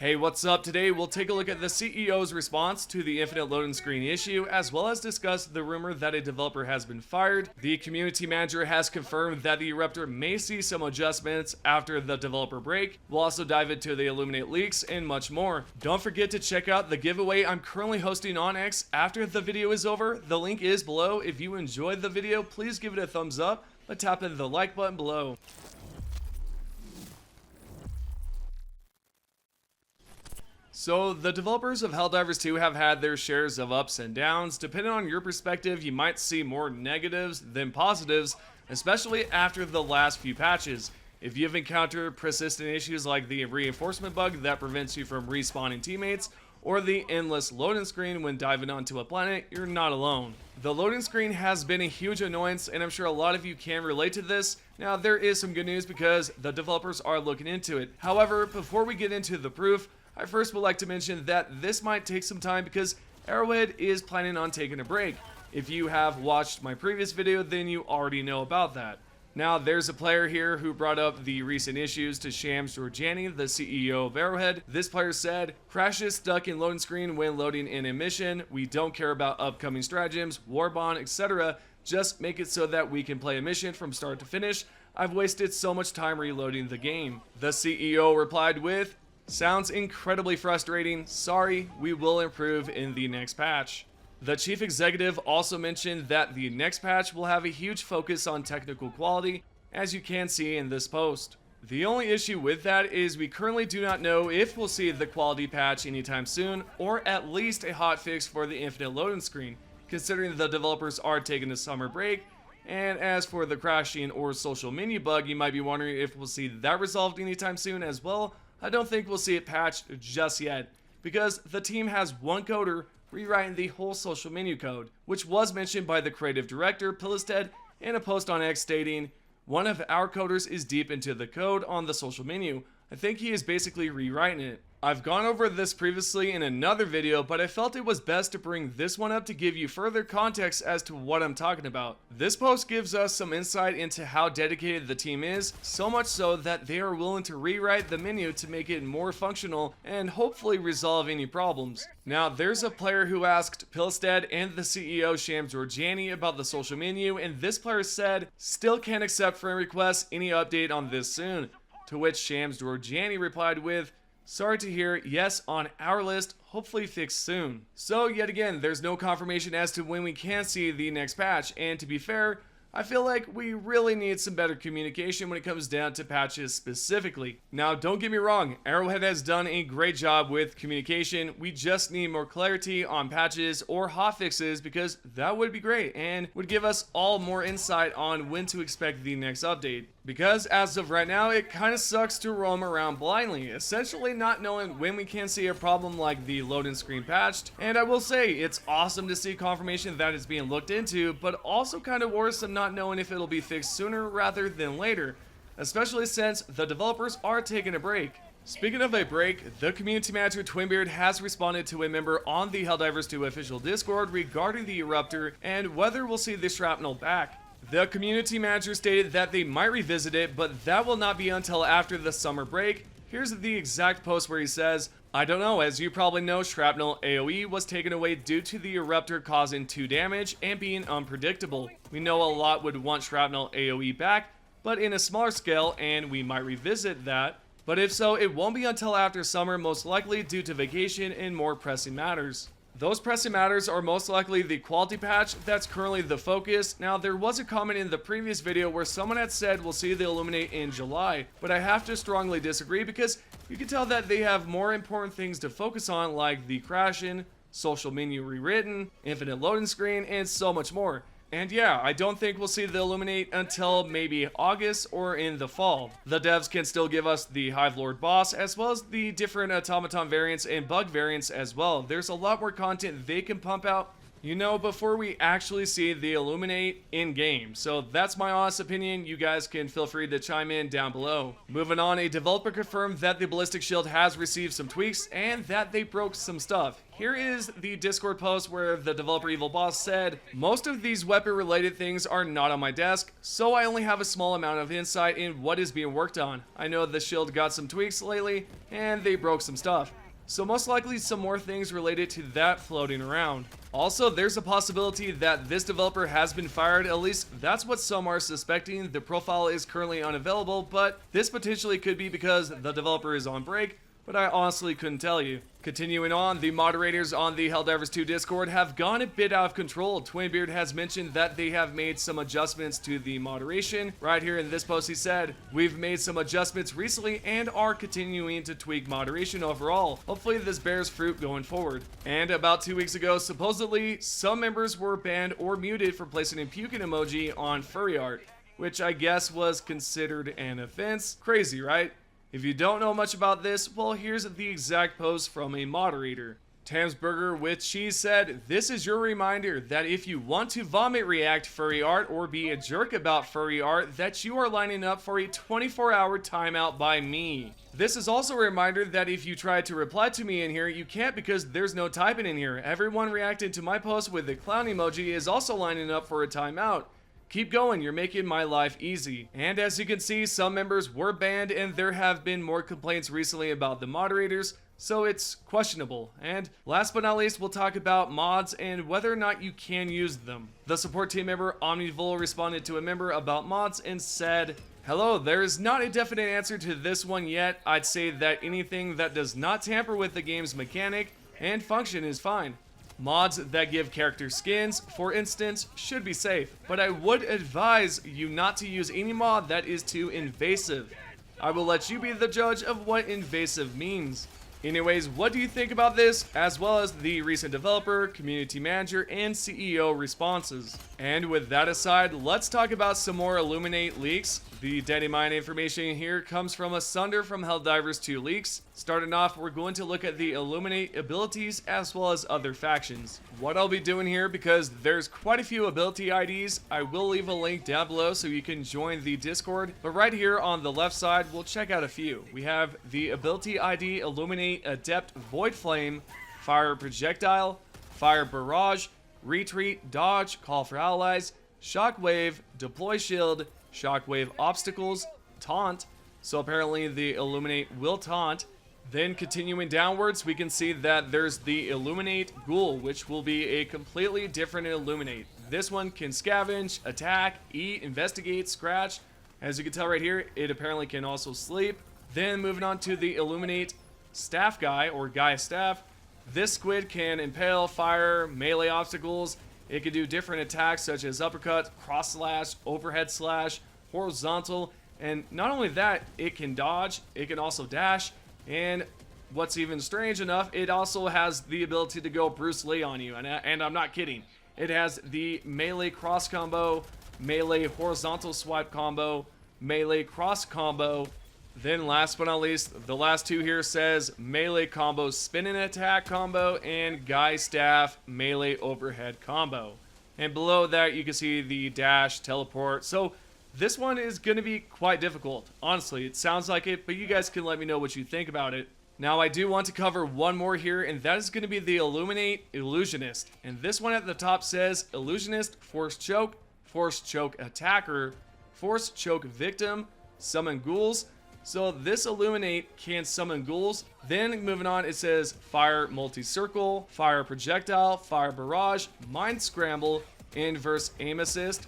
Hey, what's up? Today we'll take a look at the CEO's response to the infinite loading screen issue, as well as discuss the rumor that a developer has been fired. The community manager has confirmed that the Erupter may see some adjustments after the developer break. We'll also dive into the Illuminate leaks and much more. Don't forget to check out the giveaway I'm currently hosting on X after the video is over. The link is below. If you enjoyed the video, please give it a thumbs up by tapping the like button below. So, the developers of Helldivers 2 have had their shares of ups and downs. Depending on your perspective, you might see more negatives than positives, especially after the last few patches. If you've encountered persistent issues like the reinforcement bug that prevents you from respawning teammates, or the endless loading screen when diving onto a planet, you're not alone. The loading screen has been a huge annoyance, and I'm sure a lot of you can relate to this. Now, there is some good news because the developers are looking into it. However, before we get into the proof, I first would like to mention that this might take some time because Arrowhead is planning on taking a break. If you have watched my previous video, then you already know about that. Now, there's a player here who brought up the recent issues to Shams Georgiani, the CEO of Arrowhead. This player said, "Crashes stuck in loading screen when loading in a mission. We don't care about upcoming stratagems, warbond, etc. Just make it so that we can play a mission from start to finish. I've wasted so much time reloading the game." The CEO replied with, "Sounds incredibly frustrating. Sorry, we will improve in the next patch." The chief executive also mentioned that the next patch will have a huge focus on technical quality, as you can see in this post. The only issue with that is we currently do not know if we'll see the quality patch anytime soon, or at least a hotfix for the infinite loading screen, considering the developers are taking a summer break. And as for the crashing or social menu bug, you might be wondering if we'll see that resolved anytime soon as well. I don't think we'll see it patched just yet, because the team has one coder rewriting the whole social menu code, which was mentioned by the creative director, Pillisted, in a post on X stating, "One of our coders is deep into the code on the social menu. I think he is basically rewriting it." I've gone over this previously in another video, but I felt it was best to bring this one up to give you further context as to what I'm talking about. This post gives us some insight into how dedicated the team is, so much so that they are willing to rewrite the menu to make it more functional and hopefully resolve any problems. Now, there's a player who asked Pilstead and the CEO Shams Georgiani about the social menu, and this player said, "Still can't accept friend requests, any update on this soon?" To which Shams Georgiani replied with, "Sorry to hear, yes, on our list, hopefully fixed soon." So yet again, there's no confirmation as to when we can see the next patch, and to be fair, I feel like we really need some better communication when it comes down to patches specifically. Now, don't get me wrong, Arrowhead has done a great job with communication. We just need more clarity on patches or hotfixes, because that would be great and would give us all more insight on when to expect the next update. Because as of right now, it kind of sucks to roam around blindly, essentially not knowing when we can see a problem like the loading screen patched. And I will say, it's awesome to see confirmation that it's being looked into, but also kind of worrisome not knowing if it'll be fixed sooner rather than later, especially since the developers are taking a break. Speaking of a break, the community manager Twinbeard has responded to a member on the Helldivers 2 official Discord regarding the Erupter and whether we'll see the Shrapnel back. The community manager stated that they might revisit it, but that will not be until after the summer break. Here's the exact post where he says, "I don't know, as you probably know, Shrapnel AoE was taken away due to the Erupter causing 2 damage and being unpredictable. We know a lot would want Shrapnel AoE back, but in a smaller scale, and we might revisit that. But if so, it won't be until after summer, most likely due to vacation and more pressing matters." Those pressing matters are most likely the quality patch that's currently the focus. Now, there was a comment in the previous video where someone had said we'll see the Illuminate in July, but I have to strongly disagree because you can tell that they have more important things to focus on, like the crashing, social menu rewritten, infinite loading screen, and so much more. And yeah, I don't think we'll see the Illuminate until maybe August or in the fall. The devs can still give us the Hive Lord boss, as well as the different automaton variants and bug variants as well. There's a lot more content they can pump out, You know, before we actually see the Illuminate in-game. So that's my honest opinion. You guys can feel free to chime in down below. Moving on, a developer confirmed that the ballistic shield has received some tweaks and that they broke some stuff. Here is the Discord post where the developer Evil Boss said, "Most of these weapon related things are not on my desk, so I only have a small amount of insight in what is being worked on. I know the shield got some tweaks lately and they broke some stuff. So most likely some more things related to that floating around. Also, there's a possibility that this developer has been fired, at least that's what some are suspecting. The profile is currently unavailable, but this potentially could be because the developer is on break, but I honestly couldn't tell you." Continuing on, the moderators on the Helldivers 2 Discord have gone a bit out of control. Twinbeard has mentioned that they have made some adjustments to the moderation. Right here in this post he said, "We've made some adjustments recently and are continuing to tweak moderation overall. Hopefully this bears fruit going forward." And about 2 weeks ago, supposedly, some members were banned or muted for placing a puking emoji on furry art, which I guess was considered an offense. Crazy, right? If you don't know much about this, well, here's the exact post from a moderator. Tamsburger with Cheese said, "This is your reminder that if you want to vomit react furry art or be a jerk about furry art, that you are lining up for a 24-hour timeout by me. This is also a reminder that if you try to reply to me in here, you can't because there's no typing in here. Everyone reacted to my post with the clown emoji is also lining up for a timeout. Keep going, you're making my life easy." And as you can see, some members were banned and there have been more complaints recently about the moderators, so it's questionable. And last but not least, we'll talk about mods and whether or not you can use them. The support team member Omnivore responded to a member about mods and said, "Hello, there is not a definite answer to this one yet. I'd say that anything that does not tamper with the game's mechanic and function is fine. Mods that give character skins, for instance, should be safe, but I would advise you not to use any mod that is too invasive. I will let you be the judge of what invasive means." Anyways, what do you think about this, as well as the recent developer, community manager, and CEO responses? And with that aside, let's talk about some more Illuminate leaks. The Danny Mine information here comes from Asunder from Helldivers 2 leaks. Starting off, we're going to look at the Illuminate abilities as well as other factions. What I'll be doing here, because there's quite a few ability IDs, I will leave a link down below so you can join the Discord. But right here on the left side, we'll check out a few. We have the ability ID Illuminate Adept Void Flame, Fire Projectile, Fire Barrage, Retreat, Dodge, Call for Allies, Shockwave, Deploy Shield, Shockwave Obstacles, Taunt. So apparently the Illuminate will taunt. Then continuing downwards, we can see that there's the Illuminate Ghoul, which will be a completely different Illuminate. This one can scavenge, attack, eat, investigate, scratch. As you can tell right here, it apparently can also sleep. Then moving on to the Illuminate Staff Guy, or Guy Staff. This squid can impale, fire, melee obstacles. It can do different attacks such as uppercut, cross slash, overhead slash, horizontal, and not only that, it can dodge, it can also dash, and what's even strange enough, it also has the ability to go Bruce Lee on you, and I'm not kidding. It has the melee cross combo, melee horizontal swipe combo, melee cross combo. Then last but not least, the last two here says melee combo spinning attack combo and Guy Staff melee overhead combo. And below that you can see the dash, teleport. So this one is going to be quite difficult. Honestly, it sounds like it, but you guys can let me know what you think about it. Now I do want to cover one more here, and that is going to be the Illuminate Illusionist. And this one at the top says Illusionist, Force Choke Attacker, Force Choke Victim, Summon Ghouls. So this Illuminate can summon ghouls. Then moving on, it says Fire Multi-Circle, Fire Projectile, Fire Barrage, Mind Scramble, Inverse Aim Assist,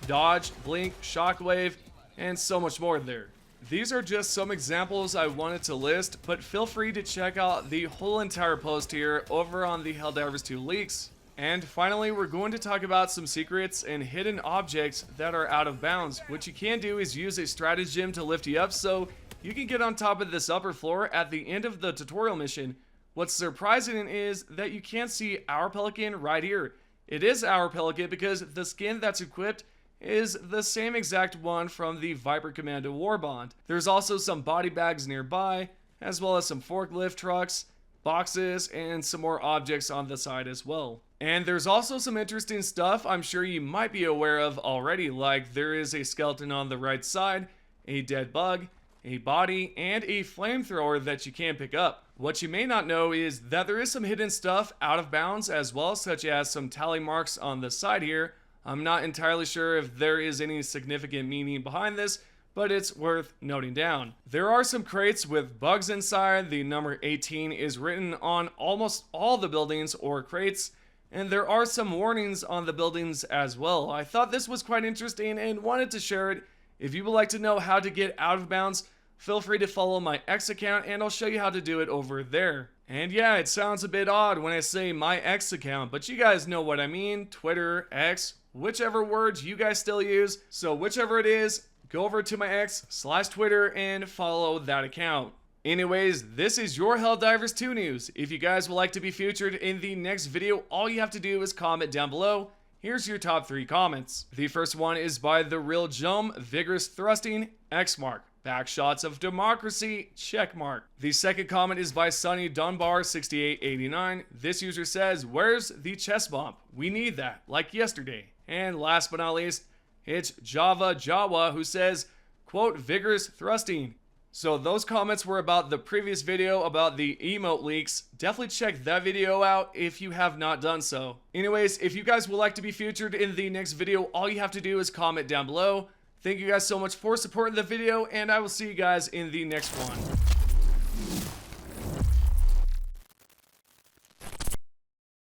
Dodge, Blink, Shockwave, and so much more there. These are just some examples I wanted to list, but feel free to check out the whole entire post here over on the Helldivers 2 leaks. And finally, we're going to talk about some secrets and hidden objects that are out of bounds. What you can do is use a stratagem to lift you up so you can get on top of this upper floor at the end of the tutorial mission. What's surprising is that you can't see our pelican right here. It is our pelican because the skin that's equipped is the same exact one from the Viper Commando Warbond. There's also some body bags nearby, as well as some forklift trucks. boxes, and some more objects on the side as well. And there's also some interesting stuff I'm sure you might be aware of already, like there is a skeleton on the right side, a dead bug, a body, and a flamethrower that you can pick up. What you may not know is that there is some hidden stuff out of bounds as well, such as some tally marks on the side here. I'm not entirely sure if there is any significant meaning behind this, but it's worth noting down. There are some crates with bugs inside. The number 18 is written on almost all the buildings or crates, and there are some warnings on the buildings as well. I thought this was quite interesting and wanted to share it. If you would like to know how to get out of bounds, feel free to follow my X account and I'll show you how to do it over there. And yeah, it sounds a bit odd when I say my X account, but you guys know what I mean. Twitter, X, whichever words you guys still use. So whichever it is, go over to my X/Twitter and follow that account. Anyways, this is your Helldivers 2 news. If you guys would like to be featured in the next video, all you have to do is comment down below. Here's your top 3 comments. The first one is by The Real Jum, Vigorous Thrusting, X mark. Backshots of democracy, check mark. The second comment is by Sunny Dunbar 6889. This user says, where's the chest bump? We need that, like yesterday. And last but not least, it's Java Jawa who says, quote, vigorous thrusting. So those comments were about the previous video about the emote leaks. Definitely check that video out if you have not done so. Anyways, if you guys would like to be featured in the next video, all you have to do is comment down below. Thank you guys so much for supporting the video, and I will see you guys in the next one.